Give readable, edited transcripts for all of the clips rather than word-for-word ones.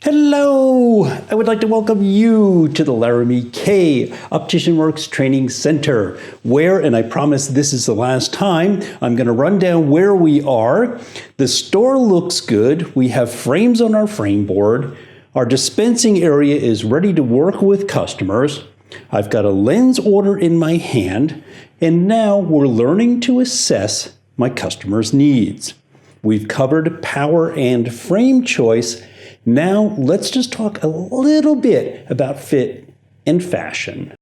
Hello! I would like to welcome you to the Laramy-K Optician Works Training Center, where, and I promise this is the last time, I'm going to run down where we are. The store looks good. We have frames on our frame board. Our dispensing area is ready to work with customers. I've got a lens order in my hand, and now we're learning to assess my customer's needs. We've covered power and frame choice. Now, let's just talk a little bit about fit and fashion.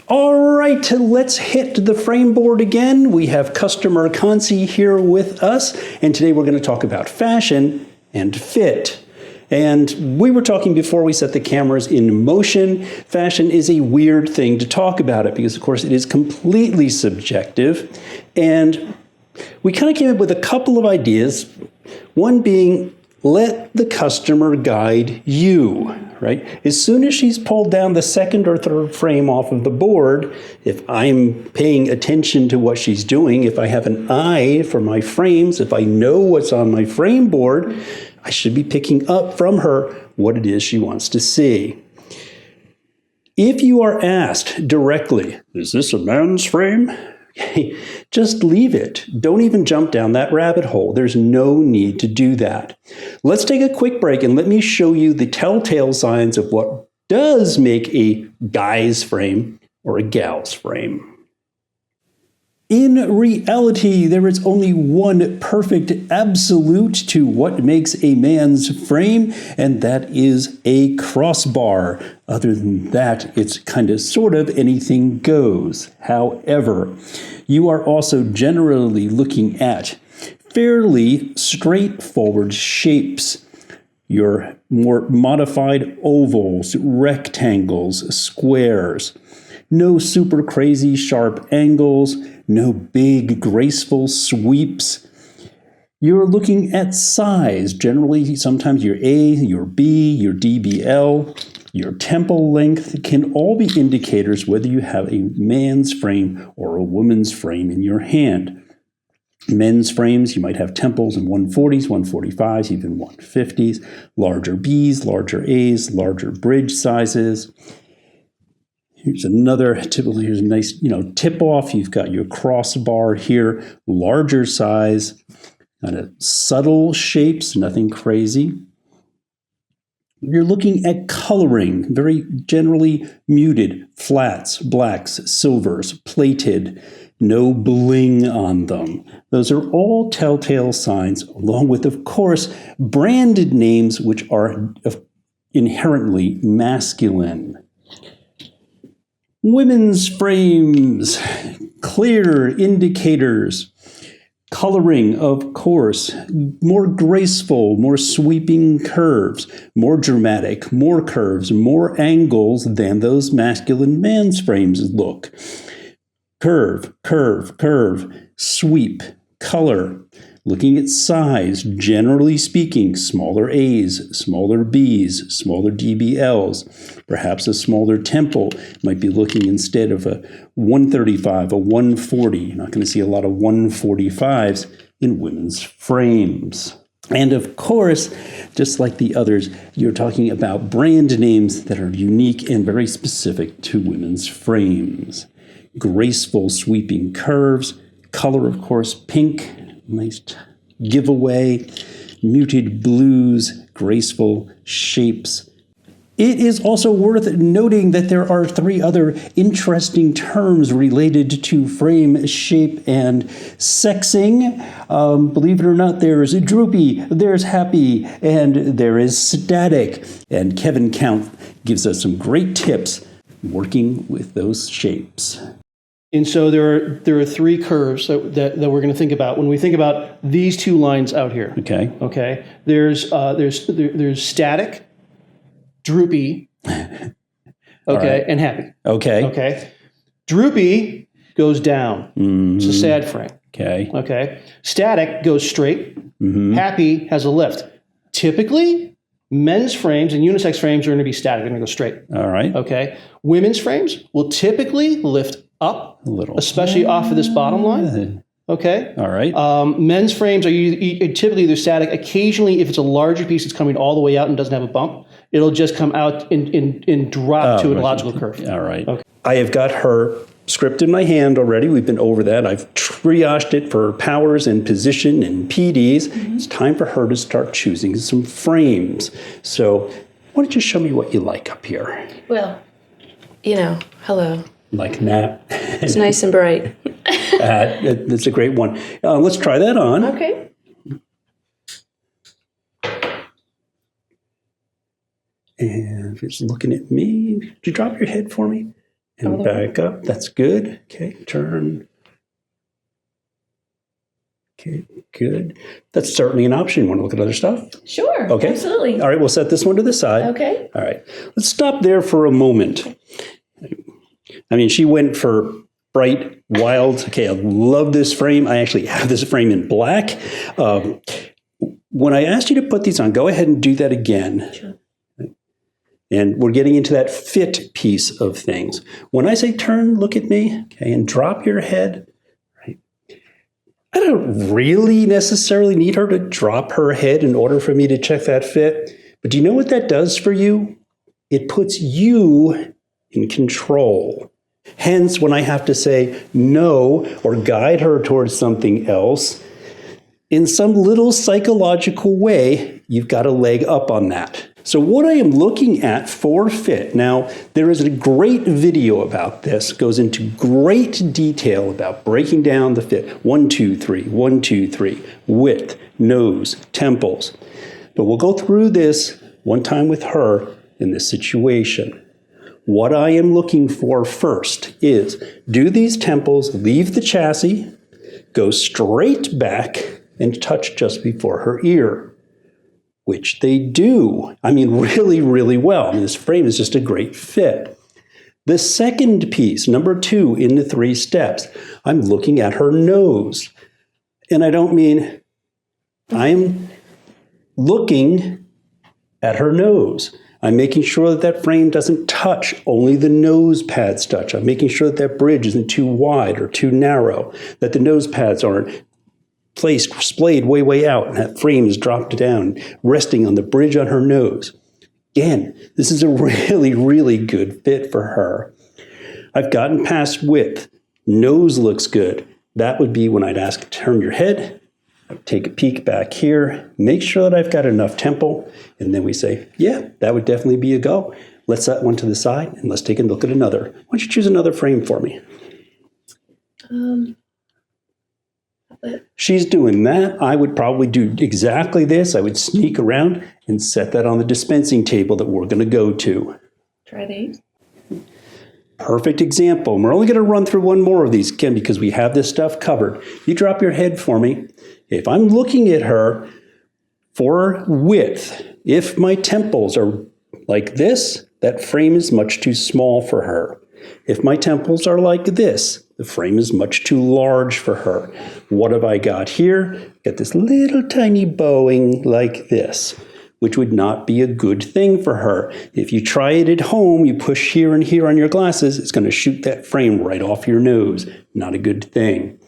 All right, let's hit the frame board again. We have customer Kansi here with us, and today we're going to talk about fashion and fit. And we were talking before we set the cameras in motion. Fashion is a weird thing to talk about it because, of course, it is completely subjective. And we kind of came up with a couple of ideas. One being, let the customer guide you, right? As soon as she's pulled down the second or third frame off of the board, if I'm paying attention to what she's doing, if I have an eye for my frames, if I know what's on my frame board, I should be picking up from her what it is she wants to see. If you are asked directly, is this a man's frame? Just leave it. Don't even jump down that rabbit hole. There's no need to do that. Let's take a quick break and let me show you the telltale signs of what does make a guy's frame or a gal's frame. In reality, there is only one perfect absolute to what makes a man's frame, and that is a crossbar. Other than that, it's kind of sort of anything goes. However, you are also generally looking at fairly straightforward shapes. Your more modified ovals, rectangles, squares. No super crazy sharp angles, no big graceful sweeps. You're looking at size, generally sometimes your A, your B, your DBL, your temple length can all be indicators whether you have a man's frame or a woman's frame in your hand. Men's frames, you might have temples in 140s, 145s, even 150s, larger Bs, larger As, larger bridge sizes. Here's another typical, here's a nice, tip off. You've got your crossbar here, larger size, kind of subtle shapes, nothing crazy. You're looking at coloring, very generally muted, flats, blacks, silvers, plated, no bling on them. Those are all telltale signs, along with, of course, branded names which are inherently masculine. Women's frames, clear indicators, coloring, of course, more graceful, more sweeping curves, more dramatic, more curves, more angles than those masculine man's frames look. Curve, curve, curve, sweep, color. Looking at size, generally speaking, smaller A's, smaller B's, smaller DBLs, perhaps a smaller temple. Might be looking instead of a 135, a 140. You're not going to see a lot of 145s in women's frames. And of course, just like the others, you're talking about brand names that are unique and very specific to women's frames. Graceful sweeping curves, color, of course, pink, nice giveaway, muted blues, graceful shapes. It is also worth noting that there are three other interesting terms related to frame shape and sexing. Believe it or not, there is droopy, there's happy, and there is static. And Kevin Count gives us some great tips working with those shapes. And so there are three curves that we're going to think about when we think about these two lines out here. Okay. There's static, droopy, right, and happy. Okay. Droopy goes down. Mm-hmm. It's a sad frame. Okay. Okay. Static goes straight. Mm-hmm. Happy has a lift. Typically, men's frames and unisex frames are going to be static. They're going to go straight. All right. Okay. Women's frames will typically lift up, A little. especially off of this bottom line. Okay. All right. Men's frames are typically either static. Occasionally, if it's a larger piece that's coming all the way out and doesn't have a bump, it'll just come out and drop to a logical curve. All right. Okay. I have got her script in my hand already. We've been over that. I've triaged it for powers and position and PDs. Mm-hmm. It's time for her to start choosing some frames. So why don't you show me what you like up here? Well, hello. Like that. It's nice and bright. That's a great one. Let's try that on. Okay. And if it's looking at me, could you drop your head for me? And back up. That's good. Okay, turn. Okay, good. That's certainly an option. You want to look at other stuff? Sure. Okay. Absolutely. All right, we'll set this one to the side. Okay. All right. Let's stop there for a moment. I mean, she went for bright, wild. Okay, I love this frame. I actually have this frame in black. When I asked you to put these on, go ahead and do that again. Sure. And we're getting into that fit piece of things. When I say turn, look at me, okay, and drop your head, right? I don't really necessarily need her to drop her head in order for me to check that fit. But do you know what that does for you? It puts you in control. Hence, when I have to say no or guide her towards something else, in some little psychological way, you've got a leg up on that. So what I am looking at for fit, now there is a great video about this, goes into great detail about breaking down the fit. 1, 2, 3, 1, 2, 3, width, nose, temples. But we'll go through this one time with her in this situation. What I am looking for first is, do these temples leave the chassis, go straight back, and touch just before her ear? Which they do. I mean, really, really well. I mean, this frame is just a great fit. The second piece, number 2 in the 3 steps, I'm looking at her nose. And I don't mean, I'm looking at her nose. I'm making sure that that frame doesn't touch, only the nose pads touch. I'm making sure that that bridge isn't too wide or too narrow, that the nose pads aren't placed, splayed way out, and that frame is dropped down, resting on the bridge on her nose. Again, this is a really, really good fit for her. I've gotten past width. Nose looks good. That would be when I'd ask, turn your head, take a peek back here, make sure that I've got enough temple, and then we say, yeah, that would definitely be a go. Let's set one to the side, and let's take a look at another. Why don't you choose another frame for me? She's doing that. I would probably do exactly this. I would sneak around and set that on the dispensing table that we're going to go to. Try these. Perfect example. And we're only going to run through one more of these, Kim, because we have this stuff covered. You drop your head for me. If I'm looking at her for width, if my temples are like this, that frame is much too small for her. If my temples are like this, the frame is much too large for her. What have I got here? Got this little tiny bowing like this, which would not be a good thing for her. If you try it at home, you push here and here on your glasses, it's going to shoot that frame right off your nose. Not a good thing.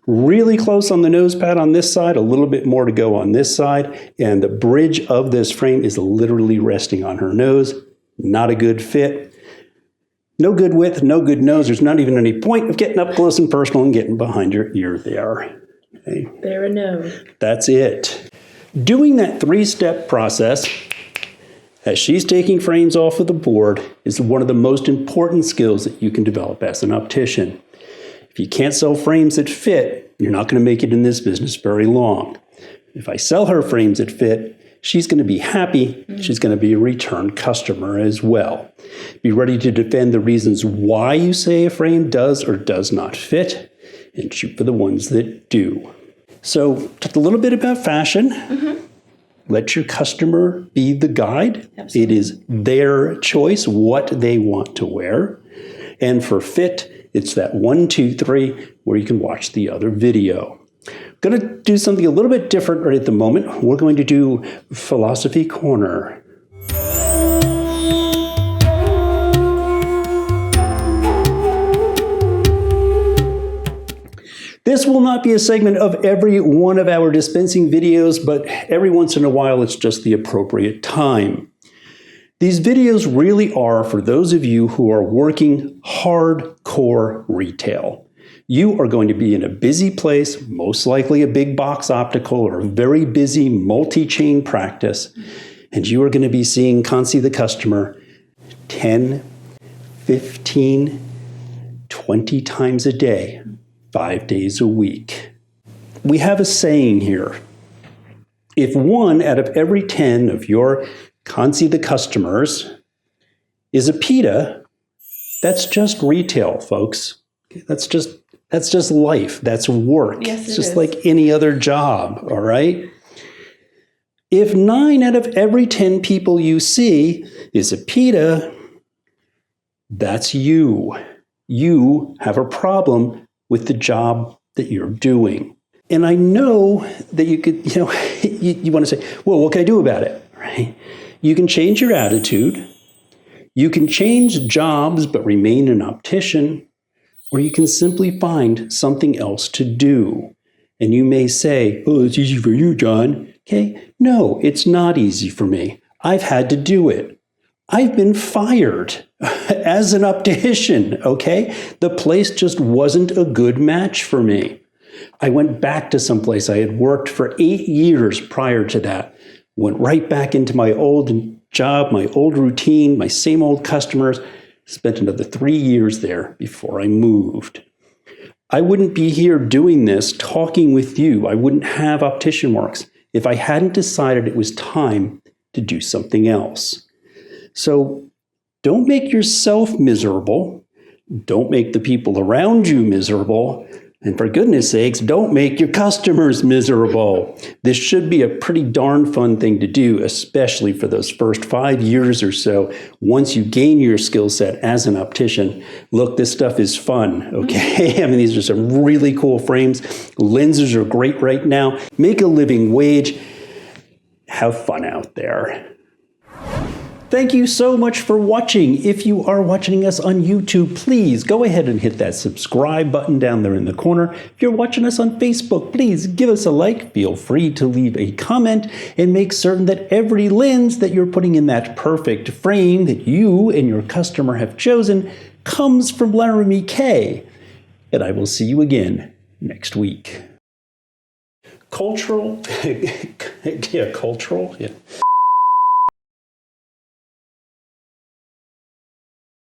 Really close on the nose pad on this side, a little bit more to go on this side, and the bridge of this frame is literally resting on her nose. Not a good fit. No good width, no good nose. There's not even any point of getting up close and personal and getting behind your ear there. Okay. There a nose. That's it. Doing that 3-step process as she's taking frames off of the board is one of the most important skills that you can develop as an optician. If you can't sell frames that fit, you're not going to make it in this business very long. If I sell her frames that fit, she's going to be happy. She's going to be a return customer as well. Be ready to defend the reasons why you say a frame does or does not fit, and shoot for the ones that do. So, talk a little bit about fashion. Mm-hmm. Let your customer be the guide. Absolutely. It is their choice what they want to wear. And for fit, It's that 1, 2, 3 where you can watch the other video. Going to do something a little bit different right at the moment. We're going to do Philosophy Corner. This will not be a segment of every one of our dispensing videos, but every once in a while it's just the appropriate time. These videos really are for those of you who are working hardcore retail. You are going to be in a busy place, most likely a big box optical or a very busy multi-chain practice, and you are going to be seeing Kansi the customer 10, 15, 20 times a day, 5 days a week. We have a saying here. If 1 out of every 10 of your Kansi the customers is a PITA, that's just retail, folks. That's just life. That's work. Yes, it's just like any other job, all right? If 9 out of every 10 people you see is a PITA, that's you. You have a problem with the job that you're doing. And I know that you could, you want to say, well, what can I do about it, right? You can change your attitude. You can change jobs but remain an optician. Or you can simply find something else to do. And you may say, oh, it's easy for you, John. Okay, no, it's not easy for me. I've had to do it. I've been fired as an optician, okay? The place just wasn't a good match for me. I went back to some place I had worked for 8 years prior to that. Went right back into my old job, my old routine, my same old customers. Spent another 3 years there before I moved. I wouldn't be here doing this, talking with you. I wouldn't have Optician Works if I hadn't decided it was time to do something else. So don't make yourself miserable. Don't make the people around you miserable. And for goodness sakes, don't make your customers miserable. This should be a pretty darn fun thing to do, especially for those first 5 years or so. Once you gain your skill set as an optician, look, this stuff is fun, okay? I mean, these are some really cool frames. Lenses are great right now. Make a living wage. Have fun out there. Thank you so much for watching. If you are watching us on YouTube, please go ahead and hit that subscribe button down there in the corner. If you're watching us on Facebook, please give us a like. Feel free to leave a comment and make certain that every lens that you're putting in that perfect frame that you and your customer have chosen comes from Laramy-K. And I will see you again next week. Cultural? Yeah.